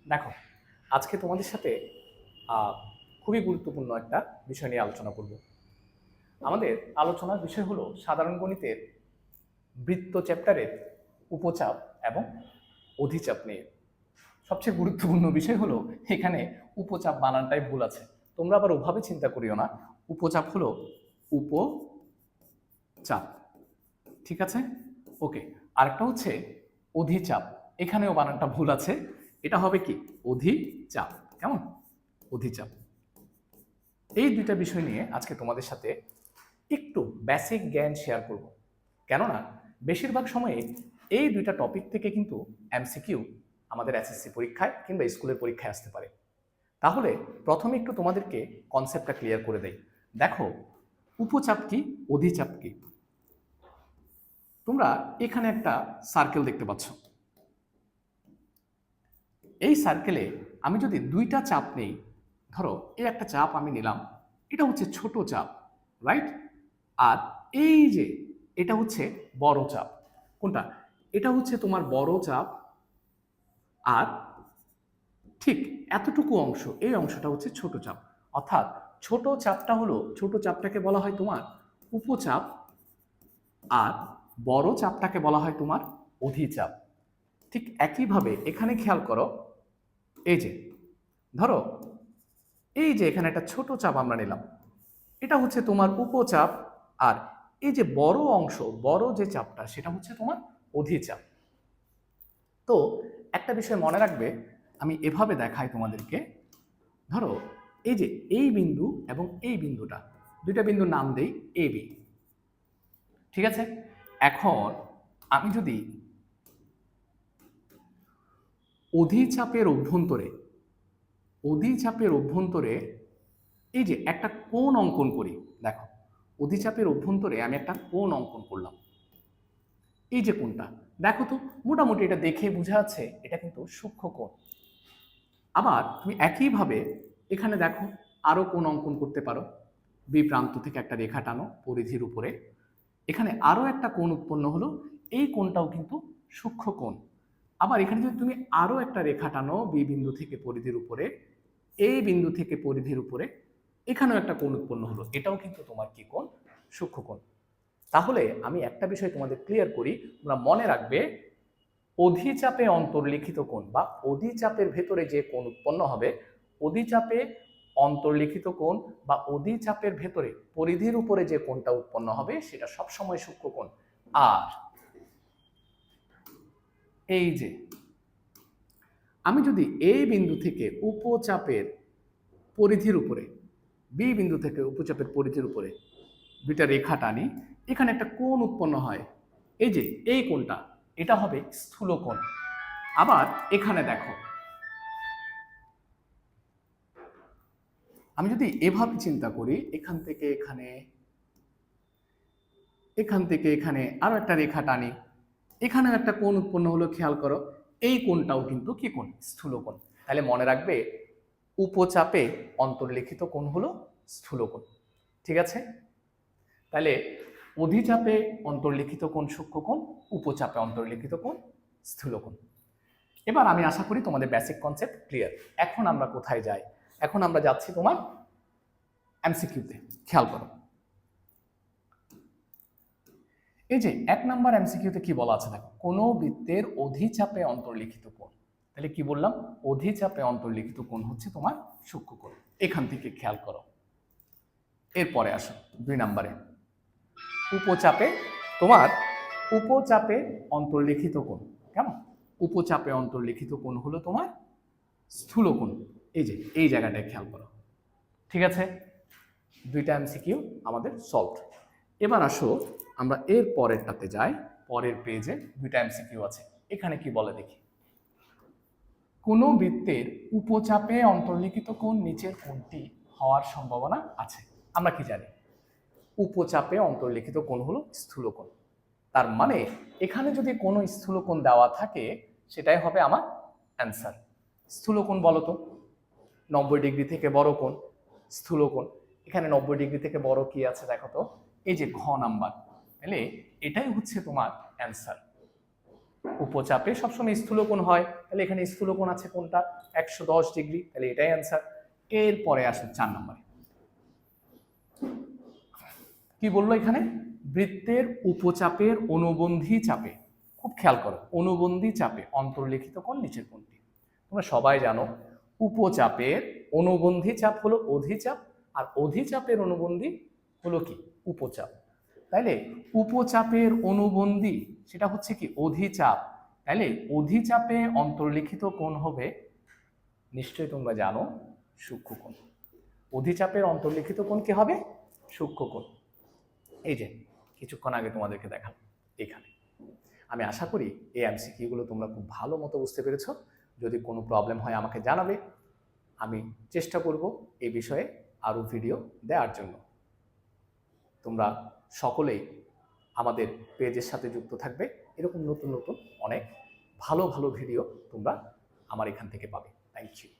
দেখো, আজকে তোমাদের সাথে খুবই গুরুত্বপূর্ণ একটা বিষয় নিয়ে আলোচনা করব। আমাদের আলোচনার বিষয় হলো সাধারণ গণিতের বৃত্ত চ্যাপ্টারের উপচাপ এবং অধিচাপ নিয়ে। সবচেয়ে গুরুত্বপূর্ণ বিষয় হলো এখানে উপচাপ বানানটাই ভুল আছে। তোমরা আবার ওভাবে চিন্তা করিও না। উপচাপ হলো উপচাপ, ঠিক আছে? ওকে। আরেকটা হচ্ছে অধিচাপ, এখানেও বানানটা ভুল আছে। এটা হবে কি অধিচাপ। কেমন? অধিচাপ। এই দুইটা বিষয় নিয়ে আজকে তোমাদের সাথে একটু বেসিক জ্ঞান শেয়ার করব। কেননা বেশিরভাগ সময়ে এই দুইটা টপিক থেকে কিন্তু এমসিকিউ আমাদের এসএসসি পরীক্ষায় কিংবা স্কুলের পরীক্ষায় আসতে পারে। তাহলে প্রথমে একটু তোমাদেরকে কনসেপ্টটা ক্লিয়ার করে দেই। দেখো, উপচাপ কি, অধিচাপ কি। তোমরা এখানে একটা সার্কেল দেখতে পাচ্ছ। এই সার্কেলে আমি যদি দুইটা চাপ নেই, ধরো এই একটা চাপ আমি নিলাম, এটা হচ্ছে ছোট চাপ, রাইট? আর এই যে এটা হচ্ছে বড় চাপ। কোনটা? এটা হচ্ছে তোমার বড় চাপ। আর ঠিক এতটুকু অংশ, এই অংশটা হচ্ছে ছোট চাপ। অর্থাৎ ছোট চাপটা হলো, ছোট চাপটাকে বলা হয় তোমার উপচাপ, আর বড় চাপটাকে বলা হয় তোমার অধিচাপ। ঠিক একইভাবে এখানে খেয়াল করো, এই যে ধরো এই যে এখানে একটা ছোট চাপ আমরা নিলাম, এটা হচ্ছে তোমার উপচাপ। আর এই যে বড় অংশ, বড় যে চাপটা, সেটা হচ্ছে তোমার অধিচাপ। তো একটা বিষয় মনে রাখবে, আমি এভাবে দেখাই তোমাদেরকে। ধরো এই যে এই বিন্দু এবং এই বিন্দুটা, দুইটা বিন্দুর নাম দেই এ বি, ঠিক আছে? এখন আমি যদি অধিচাপের অভ্যন্তরে, অধিচাপের অভ্যন্তরে এই যে একটা কোণ অঙ্কন করি, দেখো অধিচাপের অভ্যন্তরে আমি একটা কোণ অঙ্কন করলাম। এই যে কোণটা, দেখো তো মোটামুটি এটা দেখে বোঝা যাচ্ছে এটা কিন্তু সূক্ষ্ম কোণ। আবার তুমি একইভাবে এখানে দেখো আরো কোণ অঙ্কন করতে পারো। বি প্রান্ত থেকে একটা রেখা টানো পরিধির উপরে, এখানে আরো একটা কোণ উৎপন্ন হলো, এই কোণটাও কিন্তু সূক্ষ্ম কোণ। আবার এখানে যদি তুমি আরো একটা রেখা টানো বি বিন্দু থেকে পরিধির উপরে, এই বিন্দু থেকে পরিধির উপরে, এখানেও একটা কোণ উৎপন্ন হলো, এটাও কিন্তু তোমার কি কোণ? সূক্ষ্ম কোণ। তাহলে আমি একটা বিষয় তোমাদের ক্লিয়ার করি, তোমরা মনে রাখবে, অধিচাপে অন্তর্লিখিত কোণ বা অধিচাপের ভেতরে যে কোণ উৎপন্ন হবে, অধিচাপে অন্তর্লিখিত কোণ বা অধিচাপের ভেতরে পরিধির উপরে যে কোণটা উৎপন্ন হবে সেটা সবসময় সূক্ষ্ম কোণ। আর এই যে আমি যদি এই বিন্দু থেকে উপচাপের পরিধির উপরে, বি বিন্দু থেকে উপচাপের পরিধির উপরে দুইটা রেখা টানি, এখানে একটা কোণ উৎপন্ন হয়, এই যে এই কোণটা, এটা হবে স্থূল কোণ। আবার এখানে দেখো, আমি যদি এভাবে চিন্তা করি, এখান থেকে এখানে, এখান থেকে এখানে আরো একটা রেখা টানি, এখানে একটা কোণ উৎপন্ন হলো, খেয়াল করো এই কোণটাও কিন্তু কি কোণ? স্থূল কোণ। তাহলে মনে রাখবে, উপচাপে অন্তর্লিখিত কোণ হলো স্থূল কোণ, ঠিক আছে? তাহলে অধিচাপে অন্তর্লিখিত কোণ সূক্ষ্ম কোণ, উপচাপে অন্তর্লিখিত কোণ স্থূল কোণ। এবার আমি আশা করি তোমাদের বেসিক কনসেপ্ট ক্লিয়ার। এখন আমরা কোথায় যাই? এখন আমরা যাচ্ছি তোমার এমসিকিউতে। খেয়াল করো, এই যে 1 নম্বর এমসিকিউতে কি বলা আছে দেখো, কোন বৃত্তের অধিচাপে অন্তর্লিখিত কোণ। তাহলে কি বললাম? অধিচাপে অন্তর্লিখিত কোণ হচ্ছে তোমার সূক্ষ্ম কোণ। এখান থেকে খেয়াল করো। এরপরে আসো 2 নম্বরে, উপচাপে, তোমার উপচাপে অন্তর্লিখিত কোণ। কেমন? উপচাপে অন্তর্লিখিত কোণ হলো তোমার স্থূল কোণ। এই যে এই জায়গাটায় খেয়াল করো, ঠিক আছে? দুইটা এমসিকিউ আমাদের সলভড। এবার আসো আমরা এর পরেরটাতে যাই। পরের পেজে দুইটা এমসিকিউ আছে, এখানে কি বলে দেখি। কোন বৃত্তের উপচাপে অন্তর্লিখিত কোণ নিচের কোণটি হওয়ার সম্ভাবনা আছে। আমরা কি জানি? উপচাপে অন্তর্লিখিত কোণ হলো স্থূল কোণ। তার মানে এখানে যদি কোনো স্থূল কোণ দেওয়া থাকে, সেটাই হবে আমার অ্যান্সার। স্থূল কোণ বলো তো? 90 ডিগ্রি থেকে বড় কোণ স্থূল কোণ। এখানে 90 ডিগ্রি থেকে বড় কি আছে দেখো তো, এই যে ঘ নাম্বার। তাহলে এটাই হচ্ছে তোমার অ্যান্সার। উপচাপে সবসময় স্থূলকোণ হয়, তাহলে এখানে স্থূলকোণ আছে কোনটা 110 ডিগ্রি, তাহলে এটাই অ্যান্সার। এরপরে আসুন 4 নম্বরে কি বললো এখানে, বৃত্তের উপচাপের অনুবন্ধী চাপে, খুব খেয়াল করো, অনুবন্ধী চাপে অন্তর্লিখিত কোণ নিচের কোণটি। তোমরা সবাই জানো উপচাপের অনুবন্ধী চাপ হলো অধিচাপ, আর অধিচাপের অনুবন্ধী হলো কি উপচাপ। তাইলে উপচাপের অনুবন্ধী সেটা হচ্ছে কি অধিচাপ, তাইলে অধিচাপে অন্তর্লিখিত কোণ হবে, নিশ্চয়ই তোমরা জানো, সূক্ষ্মকোণ। অধিচাপের অন্তর্লিখিত কোণ কি হবে, সূক্ষ্মকোণ। এই যে কিছুক্ষণ আগে তোমাদেরকে দেখালাম এখানে। আমি আশা করি এই এমসিকিউগুলো তোমরা খুব ভালো মতো বুঝতে পেরেছো। যদি কোনো প্রবলেম হয় আমাকে জানাবে, আমি চেষ্টা করব এই বিষয়ে আরও ভিডিও দেওয়ার জন্য। তোমরা সকলেই আমাদের পেজের সাথে যুক্ত থাকবে, এরকম নতুন নতুন অনেক ভালো ভালো ভিডিও তোমরা আমার এখান থেকে পাবে। Thank you.